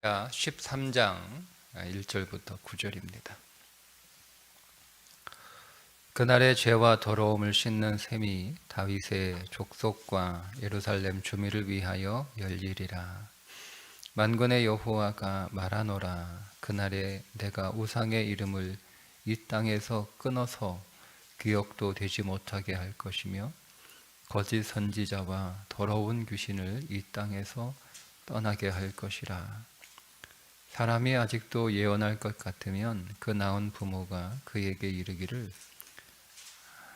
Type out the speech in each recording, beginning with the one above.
13장 1절부터 9절입니다. 그날의 죄와 더러움을 씻는 셈이 다윗의 족속과 예루살렘 주민을 위하여 열리리라. 만군의 여호와가 말하노라. 그날에 내가 우상의 이름을 이 땅에서 끊어서 기억도 되지 못하게 할 것이며 거짓 선지자와 더러운 귀신을 이 땅에서 떠나게 할 것이라. 사람이 아직도 예언할 것 같으면 그 낳은 부모가 그에게 이르기를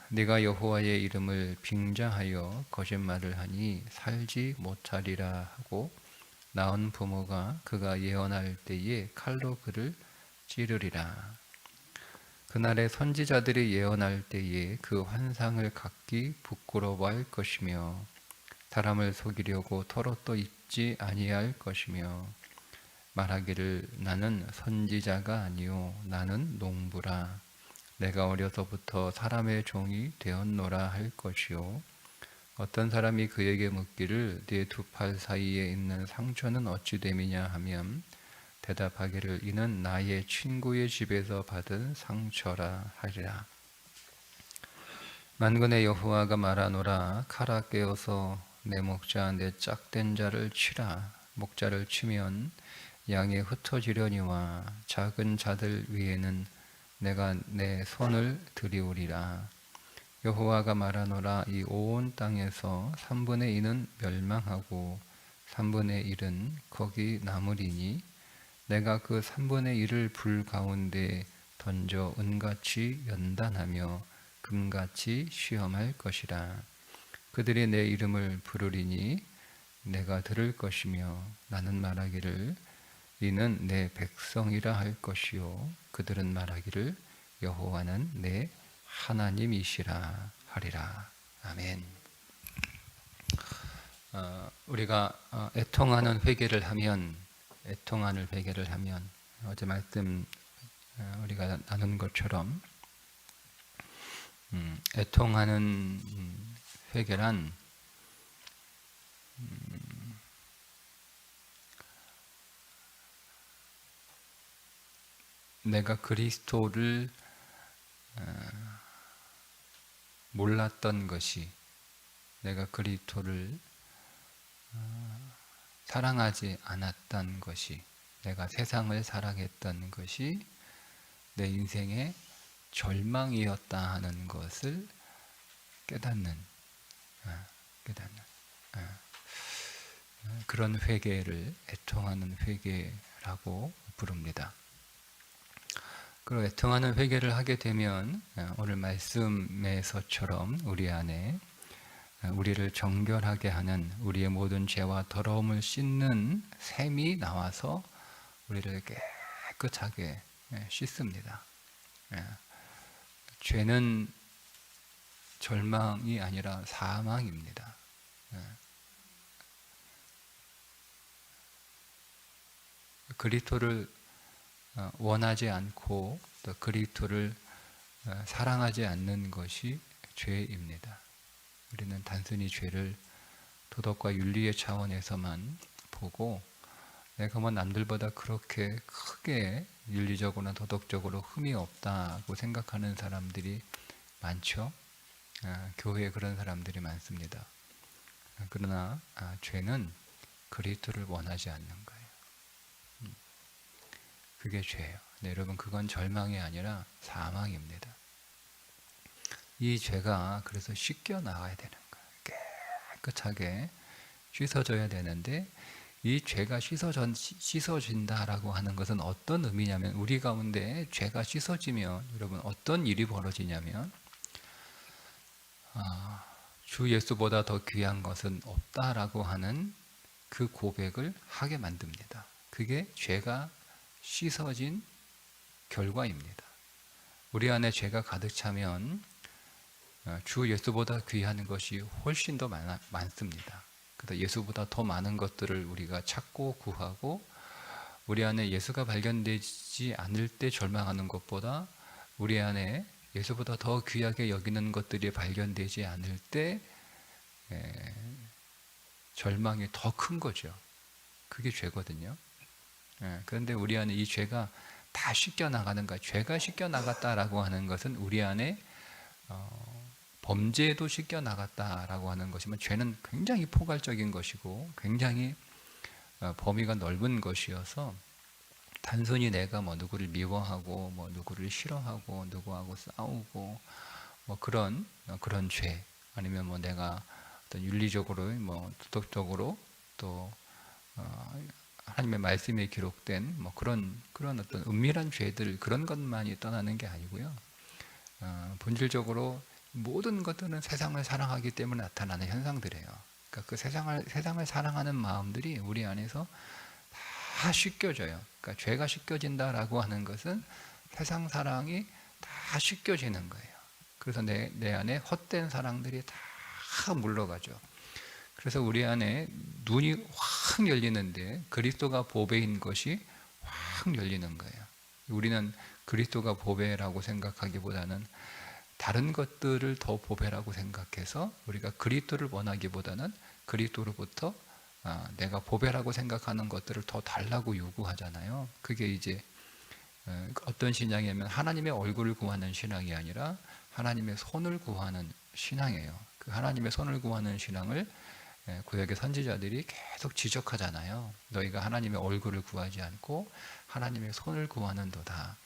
네가 여호와의 이름을 빙자하여 거짓말을 하니 살지 못하리라 하고 낳은 부모가 그가 예언할 때에 칼로 그를 찌르리라. 그날에 선지자들이 예언할 때에 그 환상을 갖기 부끄러워할 것이며 사람을 속이려고 털어도 입지 아니할 것이며 말하기를 나는 선지자가 아니요 나는 농부라. 내가 어려서부터 사람의 종이 되었노라 할 것이요. 어떤 사람이 그에게 묻기를 네 두 팔 사이에 있는 상처는 어찌 됨이냐 하면 대답하기를 이는 나의 친구의 집에서 받은 상처라 하리라. 만군의 여호와가 말하노라. 칼아 깨어서 내 목자 내 짝된 자를 치라. 목자를 치면 양이 흩어지려니와 작은 자들 위에는 내가 내 손을 들이우리라. 여호와가 말하노라. 이 온 땅에서 3분의 2는 멸망하고 3분의 1은 거기 남으리니 내가 그 3분의 1을 불 가운데 던져 은같이 연단하며 금같이 시험할 것이라. 그들이 내 이름을 부르리니 내가 들을 것이며 나는 말하기를 이는 내 백성이라 할 것이요 그들은 말하기를 여호와는 내 하나님이시라 하리라. 아멘. 우리가 애통하는 회개를 하면 어제 말씀 우리가 나눈 것처럼 애통하는 회개란 내가 그리스도를 몰랐던 것이, 내가 그리스도를 사랑하지 않았던 것이, 내가 세상을 사랑했던 것이 내 인생의 절망이었다 하는 것을 깨닫는 그런 회개를 애통하는 회개라고 부릅니다. 그리고 애통하는 회개를 하게 되면 오늘 말씀에서처럼 우리 안에 우리를 정결하게 하는 우리의 모든 죄와 더러움을 씻는 샘이 나와서 우리를 깨끗하게 씻습니다. 죄는 절망이 아니라 사망입니다. 그리스도를 원하지 않고 또 그리스도를 사랑하지 않는 것이 죄입니다. 우리는 단순히 죄를 도덕과 윤리의 차원에서만 보고 내가 뭐 남들보다 그렇게 크게 윤리적으로나 도덕적으로 흠이 없다고 생각하는 사람들이 많죠. 교회에 그런 사람들이 많습니다. 그러나 죄는 그리스도를 원하지 않는 거예요. 그게 죄예요. 네, 여러분 그건 절망이 아니라 사망입니다. 이 죄가 그래서 씻겨 나가야 되는 거예요. 깨끗하게 씻어져야 되는데 이 죄가 씻어진다라고 하는 것은 어떤 의미냐면 우리 가운데 죄가 씻어지면 여러분 어떤 일이 벌어지냐면 주 예수보다 더 귀한 것은 없다라고 하는 그 고백을 하게 만듭니다. 그게 죄가 씻어진 결과입니다. 우리 안에 죄가 가득 차면 주 예수보다 귀한 것이 훨씬 더 많습니다. 그래서 예수보다 더 많은 것들을 우리가 찾고 구하고 우리 안에 예수가 발견되지 않을 때 절망하는 것보다 우리 안에 예수보다 더 귀하게 여기는 것들이 발견되지 않을 때 절망이 더 큰 거죠. 그게 죄거든요. 그런데 우리 안에 이 죄가 다 씻겨 나가는가? 죄가 씻겨 나갔다라고 하는 것은 우리 안에 범죄도 씻겨 나갔다라고 하는 것이면, 죄는 굉장히 포괄적인 것이고 굉장히 범위가 넓은 것이어서, 단순히 내가 뭐 누구를 미워하고 뭐 누구를 싫어하고 누구하고 싸우고 뭐 그런 죄, 아니면 뭐 내가 어떤 윤리적으로 뭐 도덕적으로 또 하나님의 말씀에 기록된 뭐 그런 어떤 은밀한 죄들, 그런 것만이 떠나는 게 아니고요. 본질적으로 모든 것들은 세상을 사랑하기 때문에 나타나는 현상들이에요. 그러니까 그 세상을 사랑하는 마음들이 우리 안에서 다 씻겨져요. 그러니까 죄가 씻겨진다라고 하는 것은 세상 사랑이 다 씻겨지는 거예요. 그래서 내 안에 헛된 사랑들이 다 물러가죠. 그래서 우리 안에 눈이 확 열리는데, 그리스도가 보배인 것이 확 열리는 거예요. 우리는 그리스도가 보배라고 생각하기보다는 다른 것들을 더 보배라고 생각해서, 우리가 그리스도를 원하기보다는 그리스도로부터 내가 보배라고 생각하는 것들을 더 달라고 요구하잖아요. 그게 이제 어떤 신앙이냐면 하나님의 얼굴을 구하는 신앙이 아니라 하나님의 손을 구하는 신앙이에요. 그 하나님의 손을 구하는 신앙을 구약의 선지자들이 계속 지적하잖아요. 너희가 하나님의 얼굴을 구하지 않고 하나님의 손을 구하는도다.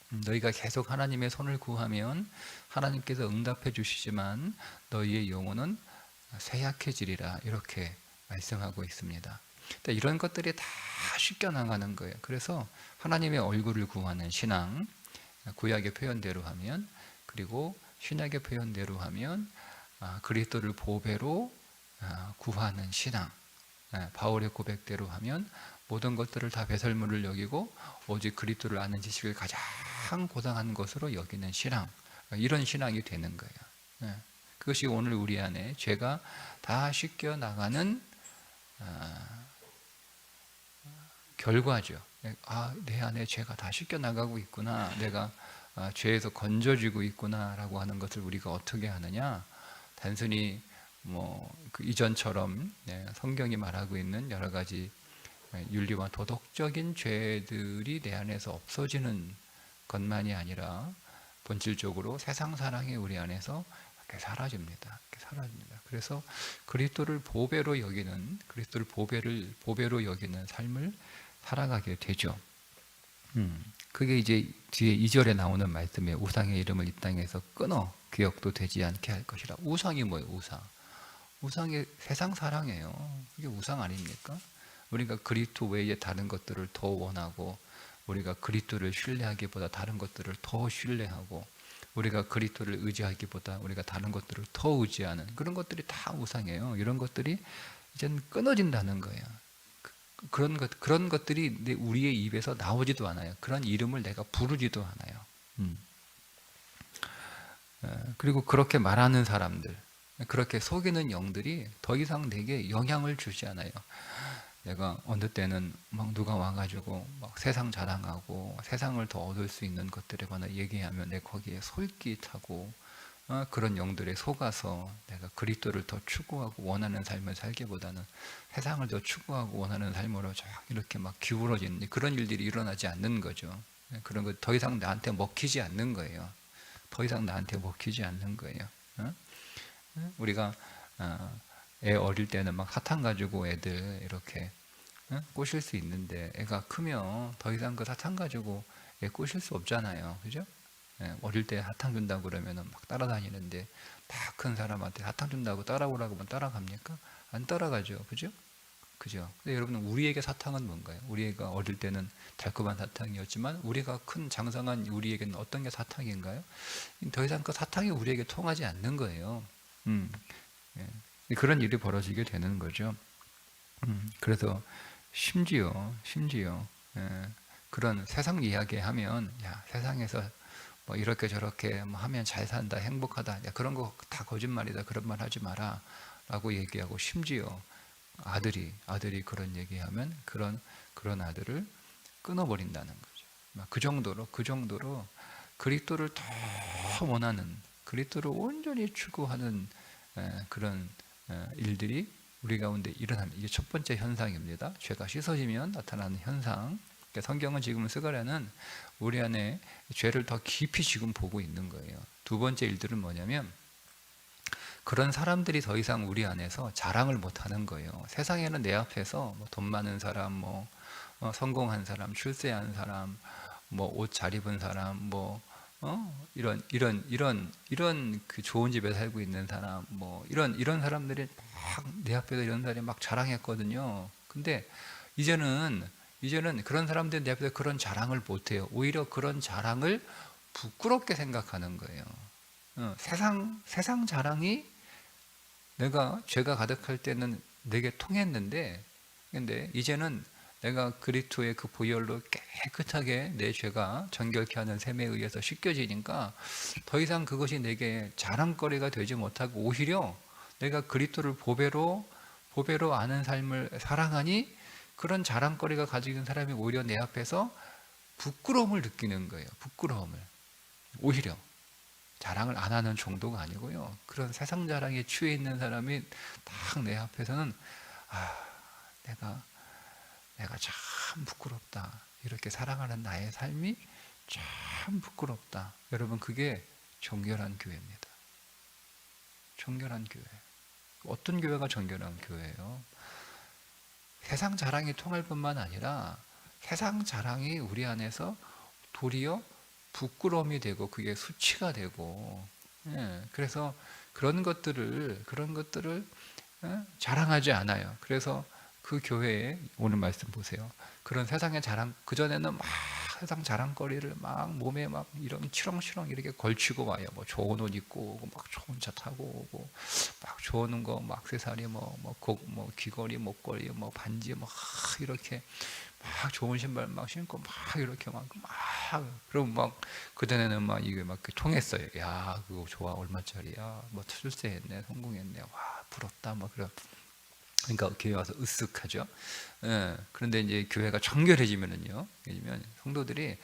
너희가 계속 하나님의 손을 구하면 하나님께서 응답해 주시지만 너희의 영혼은 쇠약해지리라, 이렇게 말씀하고 있습니다. 이런 것들이 다 씻겨나가는 거예요. 그래서 하나님의 얼굴을 구하는 신앙, 구약의 표현대로 하면, 그리고 신약의 표현대로 하면 그리스도를 보배로 구하는 신앙, 바울의 고백대로 하면 모든 것들을 다 배설물을 여기고 오직 그리스도를 아는 지식을 가장 고상한 것으로 여기는 신앙, 이런 신앙이 되는 거예요. 그것이 오늘 우리 안에 죄가 다 씻겨 나가는 결과죠. 내 안에 죄가 다 씻겨 나가고 있구나, 내가 죄에서 건져지고 있구나라고 하는 것을 우리가 어떻게 하느냐? 단순히 그 이전처럼 성경이 말하고 있는 여러 가지 윤리와 도덕적인 죄들이 내 안에서 없어지는 것만이 아니라 본질적으로 세상 사랑이 우리 안에서 이렇게 사라집니다. 그래서 그리스도를 보배로 여기는, 그리스도를 보배로 여기는 삶을 살아가게 되죠. 그게 이제 뒤에 2절에 나오는 말씀에 우상의 이름을 이 땅에서 끊어 기억도 되지 않게 할 것이라. 우상이 뭐예요? 우상이 세상 사랑이에요. 이게 우상 아닙니까? 우리가 그리스도 외에 다른 것들을 더 원하고, 우리가 그리스도를 신뢰하기보다 다른 것들을 더 신뢰하고, 우리가 그리스도를 의지하기보다 우리가 다른 것들을 더 의지하는 그런 것들이 다 우상이에요. 이런 것들이 이제는 끊어진다는 거예요. 그런 것들이 우리의 입에서 나오지도 않아요. 그런 이름을 내가 부르지도 않아요. 그리고 그렇게 말하는 사람들, 그렇게 속이는 영들이 더 이상 내게 영향을 주지 않아요. 내가 어느 때는 막 누가 와가지고 막 세상 자랑하고 세상을 더 얻을 수 있는 것들에 관해 얘기하면 내 거기에 솔깃하고, 그런 영들에 속아서 내가 그리스도를 더 추구하고 원하는 삶을 살기보다는 세상을 더 추구하고 원하는 삶으로 쫙 이렇게 막 기울어지는 그런 일들이 일어나지 않는 거죠. 그런 거 더 이상 나한테 먹히지 않는 거예요. 더 이상 나한테 먹히지 않는 거예요. 우리가 애 어릴 때는 막 사탕 가지고 애들 이렇게 꼬실 수 있는데, 애가 크면 더 이상 그 사탕 가지고 애 꼬실 수 없잖아요. 그죠? 어릴 때 사탕 준다고 그러면은 막 따라다니는데, 다 큰 사람한테 사탕 준다고 따라오라고 하면 따라갑니까? 안 따라가죠. 그죠? 근데 여러분, 우리에게 사탕은 뭔가요? 우리가 어릴 때는 달콤한 사탕이었지만 우리가 큰 장성한 우리에게는 어떤 게 사탕인가요? 더 이상 그 사탕이 우리에게 통하지 않는 거예요. 그런 일이 벌어지게 되는 거죠. 그래서 심지어 그런 세상 이야기하면, 야, 세상에서 뭐 이렇게 저렇게 뭐 하면 잘 산다, 행복하다, 야, 그런 거 다 거짓말이다, 그런 말 하지 마라 라고 얘기하고, 심지어 아들이 그런 얘기하면 그런 아들을 끊어버린다는 거죠. 그 정도로 그리스도를 더 원하는, 그리스도를 온전히 추구하는 그런 일들이 우리 가운데 일어나는 이게 첫 번째 현상입니다. 죄가 씻어지면 나타나는 현상. 그러니까 성경은 지금 스가랴는 우리 안에 죄를 더 깊이 지금 보고 있는 거예요. 두 번째 일들은 뭐냐면 그런 사람들이 더 이상 우리 안에서 자랑을 못 하는 거예요. 세상에는 내 앞에서 돈 많은 사람, 성공한 사람, 출세한 사람, 옷 잘 입은 사람, 이런 그 좋은 집에 살고 있는 사람, 이런 사람들이 막 내 앞에서 이런 사람이 막 자랑했거든요. 근데 이제는 그런 사람들이 내 앞에서 그런 자랑을 못 해요. 오히려 그런 자랑을 부끄럽게 생각하는 거예요. 세상 자랑이 내가 죄가 가득할 때는 내게 통했는데, 근데 이제는 내가 그리스도의 그 보혈로 깨끗하게 내 죄가 정결케 하는 셈에 의해서 씻겨지니까 더 이상 그것이 내게 자랑거리가 되지 못하고 오히려 내가 그리스도를 보배로 아는 삶을 살아가니 그런 자랑거리가 가지고 있는 사람이 오히려 내 앞에서 부끄러움을 느끼는 거예요. 부끄러움을. 오히려 자랑을 안 하는 정도가 아니고요. 그런 세상 자랑에 취해 있는 사람이 딱 내 앞에서는 내가 참 부끄럽다. 이렇게 살아가는 나의 삶이 참 부끄럽다. 여러분, 그게 정결한 교회입니다. 정결한 교회. 어떤 교회가 정결한 교회예요? 세상 자랑이 통할 뿐만 아니라 세상 자랑이 우리 안에서 도리어 부끄러움이 되고 그게 수치가 되고, 그래서 그런 것들을 자랑하지 않아요. 그래서 그 교회에 오늘 말씀 보세요. 그런 세상의 자랑, 그전에는 막 세상 자랑거리를 막 몸에 막 이런 치렁치렁 이렇게 걸치고 와요. 좋은 옷 입고 오고, 막 좋은 차 타고 오고, 막 좋은 거, 액세서리, 귀걸이, 목걸이, 반지, 이렇게 막 좋은 신발 막 신고 막 이렇게 그럼 그전에는 이게 통했어요. 야, 그거 좋아, 얼마짜리야? 출세했네, 성공했네, 와, 부럽다, 그런. 그러니까 교회 와서 으쓱하죠. 그런데 이제 교회가 정결해지면은요, 성도들이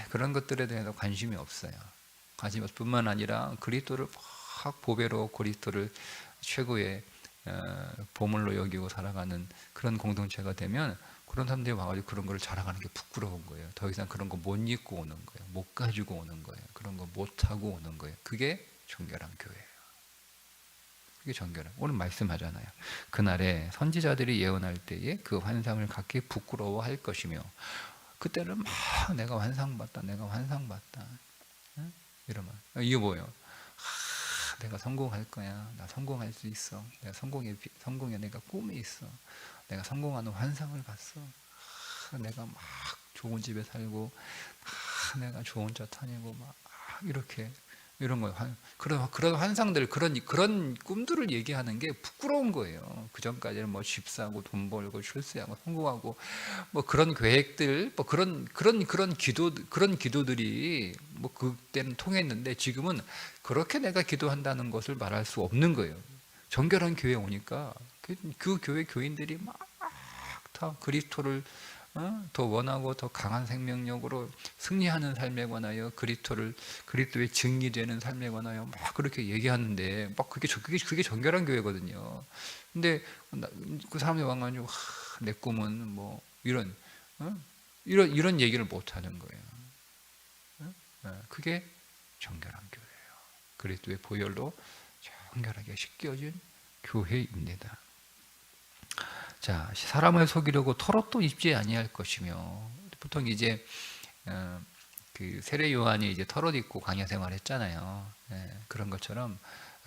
그런 것들에 대해서 관심이 없어요. 관심이 없을 뿐만 아니라 그리스도를 확 보배로 그리스도를 최고의 보물로 여기고 살아가는 그런 공동체가 되면 그런 사람들이 와가지고 그런 걸 자랑하는 게 부끄러운 거예요. 더 이상 그런 거 못 입고 오는 거예요. 못 가지고 오는 거예요. 그런 거 못 하고 오는 거예요. 그게 정결한 교회예요. 그게 정결한. 오늘 말씀하잖아요. 그날에 선지자들이 예언할 때에 그 환상을 갖기 부끄러워할 것이며, 그때는 막 내가 환상 봤다. 응? 이러면 이게 뭐예요? 내가 성공할 거야. 나 성공할 수 있어. 내가 성공에 내가 꿈이 있어. 내가 성공하는 환상을 봤어. 내가 막 좋은 집에 살고, 내가 좋은 차 타니고 이렇게 이런 거예요. 그런 환상들, 그런 꿈들을 얘기하는 게 부끄러운 거예요. 그 전까지는 집 사고 돈 벌고 출세하고 성공하고 그런 계획들, 그런 기도들이 그때는 통했는데 지금은 그렇게 내가 기도한다는 것을 말할 수 없는 거예요. 정결한 교회에 오니까 그 교회 교인들이 막 다 그리스도를 더 원하고 더 강한 생명력으로 승리하는 삶에 관하여 그리스도의 증리되는 삶에 관하여 막 그렇게 얘기하는데 그게 정결한 교회거든요. 근데 그 사람이 와가지고 내 꿈은 이런 얘기를 못 하는 거예요. 그게 정결한 교회예요. 그리스도의 보혈로 정결하게 씻겨진 교회입니다. 자, 사람을 속이려고 털옷도 입지 아니할 것이며, 보통 이제 그 세례 요한이 이제 털옷 입고 광야 생활했잖아요. 그런 것처럼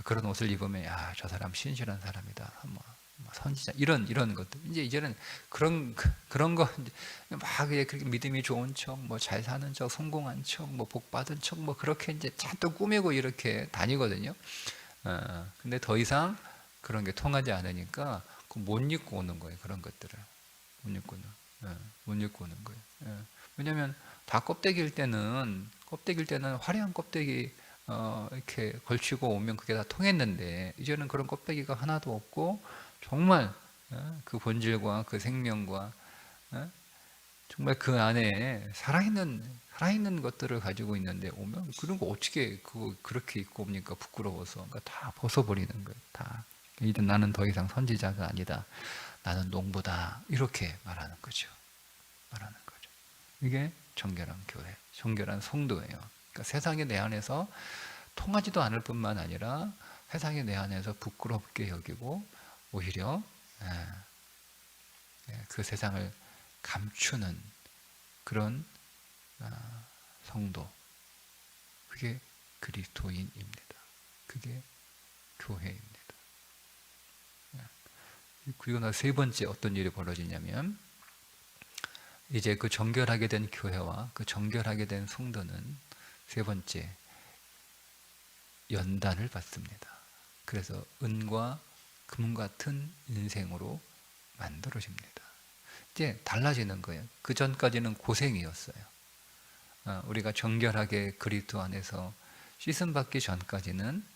그런 옷을 입으면 저 사람 신실한 사람이다. 선지자 이런 것들. 이제는 그런 거 막 그렇게 믿음이 좋은 척, 잘 사는 척, 성공한 척, 복 받은 척, 그렇게 이제 잔뜩 꾸미고 이렇게 다니거든요. 근데 더 이상 그런 게 통하지 않으니까 못 입고 오는 거예요. 그런 것들을 못 입고 오는 거예요. 왜냐하면 다 껍데기일 때는 화려한 껍데기 이렇게 걸치고 오면 그게 다 통했는데, 이제는 그런 껍데기가 하나도 없고 정말 그 본질과 그 생명과 정말 그 안에 살아있는 것들을 가지고 있는데 오면 그런 거 어떻게 그렇게 입고 옵니까? 부끄러워서. 그러니까 다 벗어버리는 거예요. 다. 이제 나는 더 이상 선지자가 아니다. 나는 농부다. 이렇게 말하는 거죠. 이게 정결한 교회, 정결한 성도예요. 그러니까 세상이 내 안에서 통하지도 않을 뿐만 아니라 세상이 내 안에서 부끄럽게 여기고 오히려 그 세상을 감추는 그런 성도, 그게 그리스도인입니다. 그게 교회입니다. 그리고 나 세 번째 어떤 일이 벌어지냐면, 이제 그 정결하게 된 교회와 그 정결하게 된 성도는 세 번째 연단을 받습니다. 그래서 은과 금 같은 인생으로 만들어집니다. 이제 달라지는 거예요. 그 전까지는 고생이었어요. 우리가 정결하게 그리스도 안에서 씻음 받기 전까지는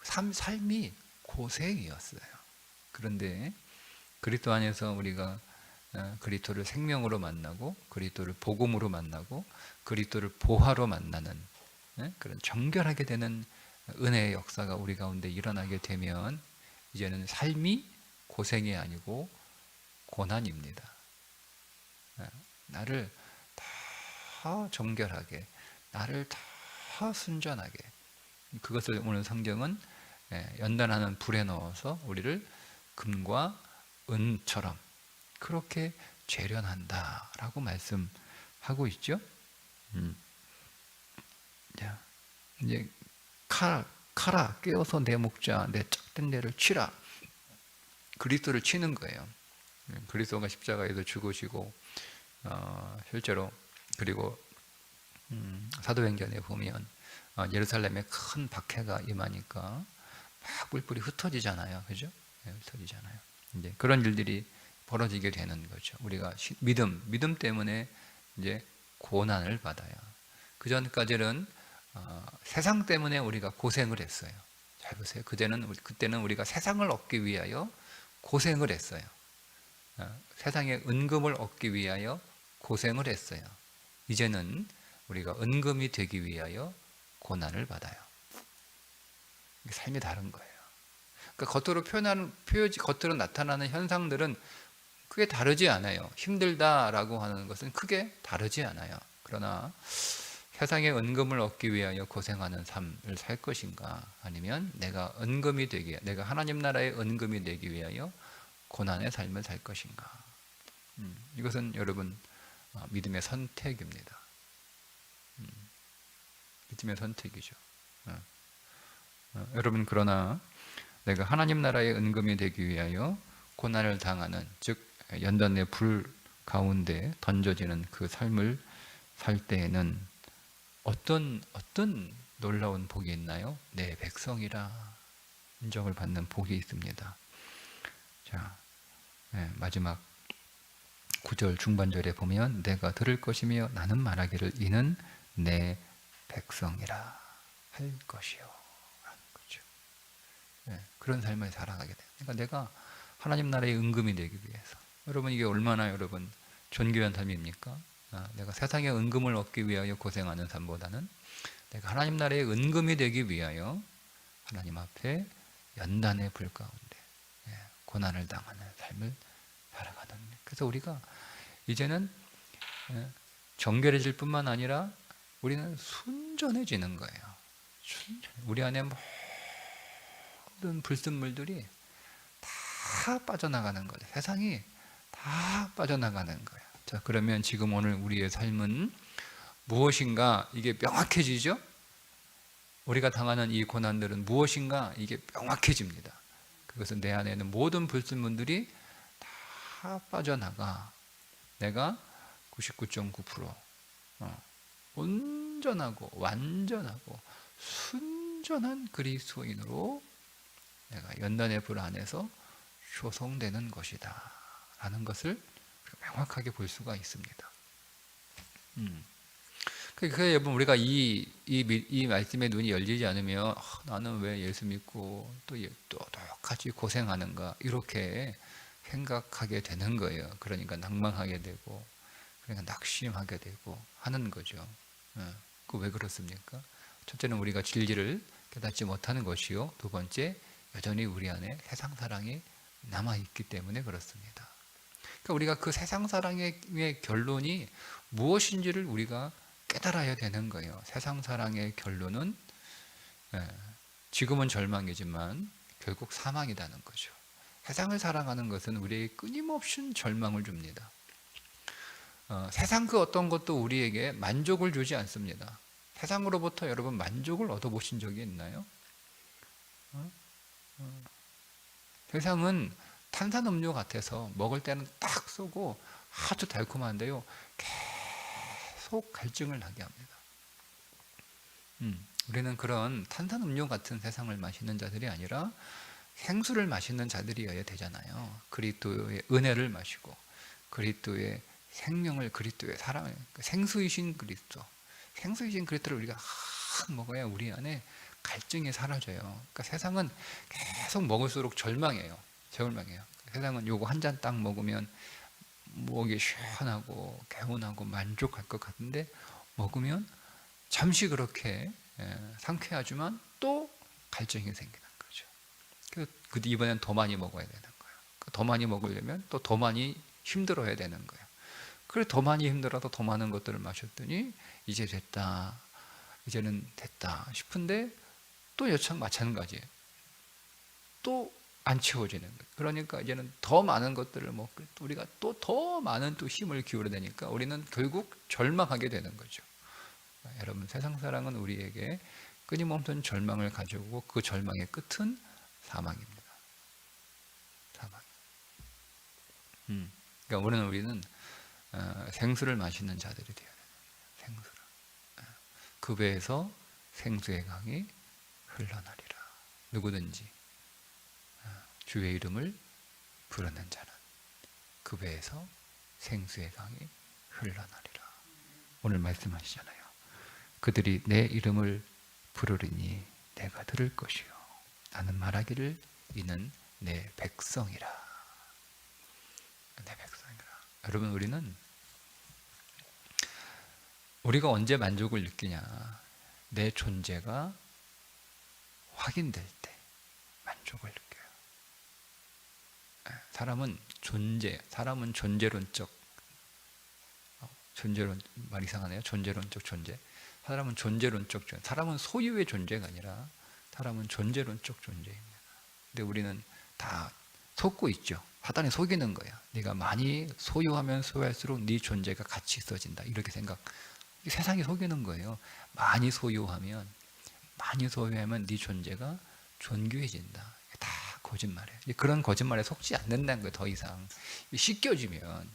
삶이 고생이었어요. 그런데 그리스도 안에서 우리가 그리스도를 생명으로 만나고 그리스도를 복음으로 만나고 그리스도를 보화로 만나는 그런 정결하게 되는 은혜의 역사가 우리 가운데 일어나게 되면 이제는 삶이 고생이 아니고 고난입니다. 나를 다 정결하게, 나를 다 순전하게, 그것을 오늘 성경은 연단하는 불에 넣어서 우리를 금과 은처럼 그렇게 재련한다라고 말씀하고 있죠. 자, 이제 칼아 깨어서 내 목자, 내 짝된 데를 치라. 그리스도를 치는 거예요. 그리스도가 십자가에서 죽으시고 실제로 그리고 사도행전에 보면 예루살렘에 큰 박해가 임하니까 막 뿔뿔이 흩어지잖아요, 그죠? 흩어지잖아요. 이제 그런 일들이 벌어지게 되는 거죠. 우리가 믿음 때문에 이제 고난을 받아요. 그 전까지는 세상 때문에 우리가 고생을 했어요. 잘 보세요. 그때는 우리가 세상을 얻기 위하여 고생을 했어요. 세상의 은금을 얻기 위하여 고생을 했어요. 이제는 우리가 은금이 되기 위하여 고난을 받아요. 삶이 다른 거예요. 그러니까 겉으로 나타나는 현상들은 크게 다르지 않아요. 힘들다라고 하는 것은 크게 다르지 않아요. 그러나 세상의 은금을 얻기 위하여 고생하는 삶을 살 것인가, 아니면 내가 하나님 나라의 은금이 되기 위하여 고난의 삶을 살 것인가. 이것은 여러분 믿음의 선택입니다. 믿음의 선택이죠. 여러분, 그러나 내가 하나님 나라의 은금이 되기 위하여 고난을 당하는, 즉 연단의 불 가운데 던져지는 그 삶을 살 때에는 어떤 놀라운 복이 있나요? 내 백성이라 인정을 받는 복이 있습니다. 자, 마지막 9절 중반절에 보면 내가 들을 것이며 나는 말하기를 이는 내 백성이라 할 것이요 라는 거죠. 그런 삶을 살아가게 돼요. 그러니까 내가 하나님 나라의 은금이 되기 위해서, 여러분 이게 얼마나 여러분 존귀한 삶입니까? 내가 세상의 은금을 얻기 위하여 고생하는 삶보다는 내가 하나님 나라의 은금이 되기 위하여 하나님 앞에 연단의 불 가운데 고난을 당하는 삶을 살아가는. 그래서 우리가 이제는 정결해질 뿐만 아니라 우리는 순전해지는 거예요. 우리 안에 모든 불순물들이 다 빠져나가는 거예요. 세상이 다 빠져나가는 거예요. 자, 그러면 지금 오늘 우리의 삶은 무엇인가 이게 명확해지죠? 우리가 당하는 이 고난들은 무엇인가 이게 명확해집니다. 그것은 내 안에 있는 모든 불순물들이 다 빠져나가 내가 99.9% 온전하고 완전하고 순전한 그리스도인으로 내가 연단의 불 안에서 조성되는 것이다 라는 것을 명확하게 볼 수가 있습니다. 그러니까 여러분, 우리가 이 말씀에 눈이 열리지 않으면 나는 왜 예수 믿고 또 똑같이 고생하는가 이렇게 생각하게 되는 거예요. 그러니까 낭망하게 되고, 그러니까 낙심하게 되고 하는 거죠. 그 왜 그렇습니까? 첫째는 우리가 진리를 깨닫지 못하는 것이요, 두 번째 여전히 우리 안에 세상 사랑이 남아있기 때문에 그렇습니다. 그러니까 우리가 그 세상 사랑의 결론이 무엇인지를 우리가 깨달아야 되는 거예요. 세상 사랑의 결론은 지금은 절망이지만 결국 사망이라는 거죠. 세상을 사랑하는 것은 우리에게 끊임없이 절망을 줍니다. 세상 그 어떤 것도 우리에게 만족을 주지 않습니다. 세상으로부터 여러분 만족을 얻어보신 적이 있나요? 세상은 탄산음료 같아서 먹을 때는 딱 쏘고 아주 달콤한데요, 계속 갈증을 나게 합니다. 우리는 그런 탄산음료 같은 세상을 마시는 자들이 아니라 생수를 마시는 자들이어야 되잖아요. 그리스도의 은혜를 마시고 그리스도의 생명을, 그리스도의 사랑을, 생수이신 그리스도, 생수이신 그리스도를 우리가 먹어야 우리 안에 갈증이 사라져요. 그러니까 세상은 계속 먹을수록 절망해요. 세상은 요거 한 잔 딱 먹으면 목이 시원하고 개운하고 만족할 것 같은데, 먹으면 잠시 그렇게 상쾌하지만 또 갈증이 생기는 거죠. 그래서 이번엔 더 많이 먹어야 되는 거예요. 더 많이 먹으려면 또 더 많이 힘들어야 되는 거예요. 그래 더 많이 힘들어서 더 많은 것들을 마셨더니 이제 됐다, 이제는 됐다 싶은데 또 여차상 마찬가지예요. 또 안 채워지는 거예요. 그러니까 이제는 더 많은 것들을 먹고 우리가 또 더 많은 또 힘을 기울여야 되니까 우리는 결국 절망하게 되는 거죠. 여러분, 세상 사랑은 우리에게 끊임없는 절망을 가져오고 그 절망의 끝은 사망입니다. 사망. 그러니까 우리는 생수를 마시는 자들이 되어야 돼요. 생수를. 그 배에서 생수의 강이 흘러나리라. 누구든지 주의 이름을 부르는 자는 그 배에서 생수의 강이 흘러나리라. 오늘 말씀하시잖아요. 그들이 내 이름을 부르리니 내가 들을 것이요 나는 말하기를 이는 내 백성이라. 내 백성이라. 여러분, 우리가 언제 만족을 느끼냐? 내 존재가 확인될 때 만족을 느껴요. 사람은 존재론적, 말 이상하네요. 존재론적 존재. 사람은 존재론적 존재. 사람은 소유의 존재가 아니라 사람은 존재론적 존재입니다. 근데 우리는 다 속고 있죠. 사단이 속이는 거야. 네가 많이 소유하면 소유할수록 네 존재가 가치 있어진다. 이렇게 세상이 속이는 거예요. 많이 소유하면 네 존재가 존귀해진다. 다 거짓말이에요. 그런 거짓말에 속지 않는다는 거예요. 더 이상 씻겨지면.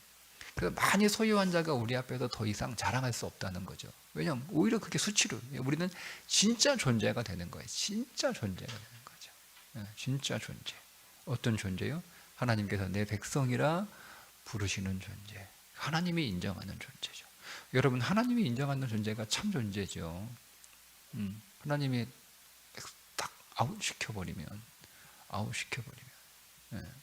그래서 많이 소유한 자가 우리 앞에서 더 이상 자랑할 수 없다는 거죠. 왜냐하면 오히려 그게 수치로, 우리는 진짜 존재가 되는 거예요. 진짜 존재가 되는 거죠. 진짜 존재. 어떤 존재요? 하나님께서 내 백성이라 부르시는 존재. 하나님이 인정하는 존재죠. 여러분, 하나님이 인정하는 존재가 참 존재죠. 하나님이 딱 아웃시켜버리면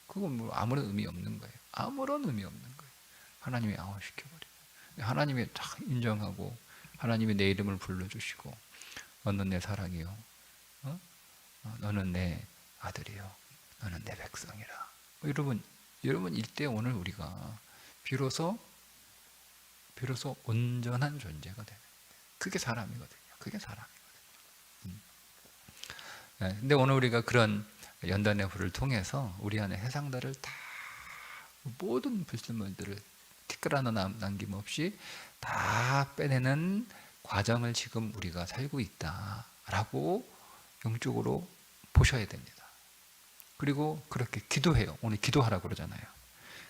그건 뭐 아무런 의미 없는 거예요. 아무런 의미 없는 거예요. 하나님이 아웃시켜버리면. 하나님이 딱 인정하고 하나님이 내 이름을 불러주시고 너는 내 사랑이요, 너는 내 아들이요, 너는 내 백성이라. 여러분 이때 오늘 우리가 비로소 온전한 존재가 되는, 그게 사람이거든요. 근데 오늘 우리가 그런 연단의 불을 통해서 우리 안에 해상들을 다, 모든 불순물들을 티끌 하나 남김없이 다 빼내는 과정을 지금 우리가 살고 있다라고 영적으로 보셔야 됩니다. 그리고 그렇게 기도해요. 오늘 기도하라고 그러잖아요.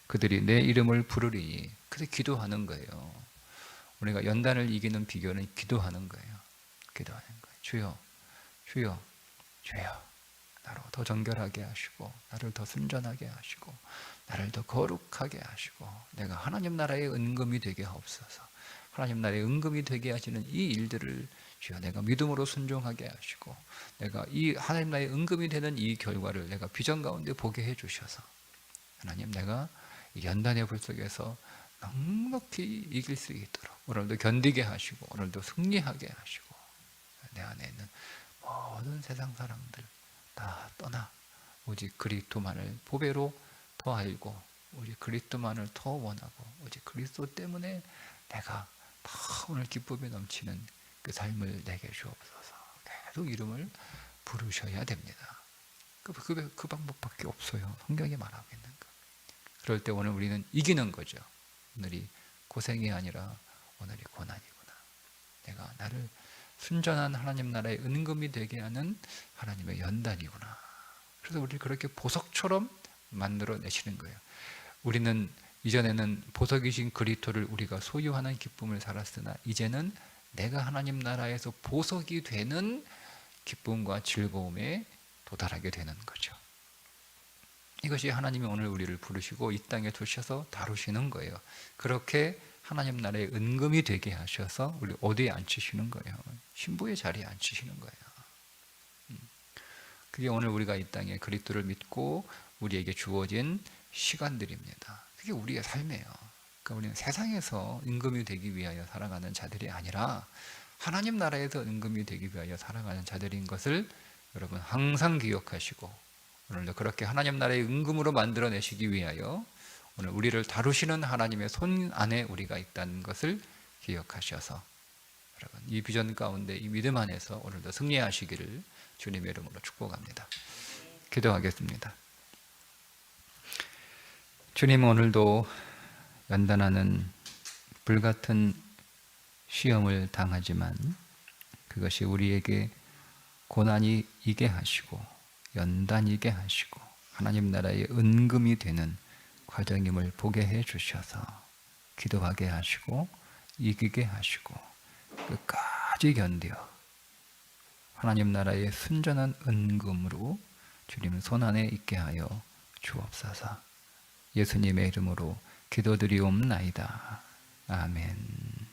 그들이 내 이름을 부르리니. 그래서 기도하는 거예요. 우리가 연단을 이기는 비결은 기도하는 거예요. 주여 나로 더 정결하게 하시고 나를 더 순전하게 하시고 나를 더 거룩하게 하시고 내가 하나님 나라의 은금이 되게 하옵소서. 하나님 나라의 은금이 되게 하시는 이 일들을 주여 내가 믿음으로 순종하게 하시고 내가 이 하나님 나라의 은금이 되는 이 결과를 내가 비전 가운데 보게 해주셔서 하나님, 내가 연단의 불 속에서 넉넉히 이길 수 있도록 오늘도 견디게 하시고 오늘도 승리하게 하시고 내 안에 있는 모든 세상 사람들 다 떠나 오직 그리스도만을 보배로 더 알고 오직 그리스도만을 더 원하고 오직 그리스도 때문에 내가 더 오늘 기쁨이 넘치는 그 삶을 내게 주옵소서. 계속 이름을 부르셔야 됩니다. 그 방법밖에 없어요. 성경이 말하고 있는 거. 그럴 때 오늘 우리는 이기는 거죠. 오늘이 고생이 아니라 오늘이 고난이구나. 내가 나를 순전한 하나님 나라의 은금이 되게 하는 하나님의 연단이구나. 그래서 우리를 그렇게 보석처럼 만들어내시는 거예요. 우리는 이전에는 보석이신 그리스도를 우리가 소유하는 기쁨을 살았으나 이제는 내가 하나님 나라에서 보석이 되는 기쁨과 즐거움에 도달하게 되는 거죠. 이것이 하나님이 오늘 우리를 부르시고 이 땅에 두셔서 다루시는 거예요. 그렇게 하나님 나라의 은금이 되게 하셔서 우리 어디에 앉히시는 거예요? 신부의 자리에 앉히시는 거예요. 그게 오늘 우리가 이 땅에 그리스도를 믿고 우리에게 주어진 시간들입니다. 그게 우리의 삶이에요. 그러니까 우리는 세상에서 은금이 되기 위하여 살아가는 자들이 아니라 하나님 나라에서 은금이 되기 위하여 살아가는 자들인 것을 여러분 항상 기억하시고 오늘도 그렇게 하나님 나라의 은금으로 만들어내시기 위하여 오늘 우리를 다루시는 하나님의 손 안에 우리가 있다는 것을 기억하셔서 여러분 이 비전 가운데 이 믿음 안에서 오늘도 승리하시기를 주님의 이름으로 축복합니다. 기도하겠습니다. 주님, 오늘도 연단하는 불같은 시험을 당하지만 그것이 우리에게 고난이 이게 하시고 연단이게 하시고 하나님 나라의 은금이 되는 과정임을 보게 해 주셔서 기도하게 하시고 이기게 하시고 끝까지 견뎌 하나님 나라의 순전한 은금으로 주님 손안에 있게 하여 주옵소서. 예수님의 이름으로 기도드리옵나이다. 아멘.